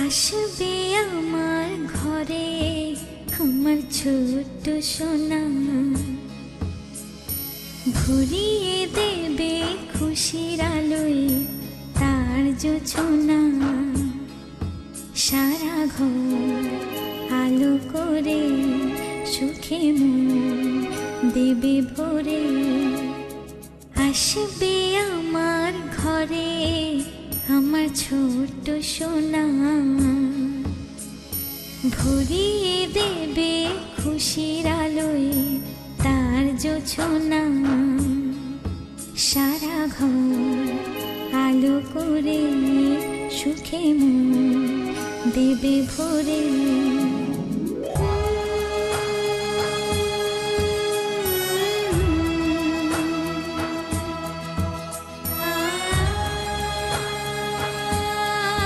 আসবে আমার ঘরে আমার ছোট্ট সোনা, ভরিয়ে দেবে খুশির আলোয় তার জোছনা। সারা ঘর আলো করে সুখে মন দেবে ভরে। আসবে আমার ঘরে আমার ছোট্ট সোনা, ভরিয়ে দেবে খুশির আলোয় তার জোছনা। সারা ঘর আলো করে সুখে মন দেবে ভরে।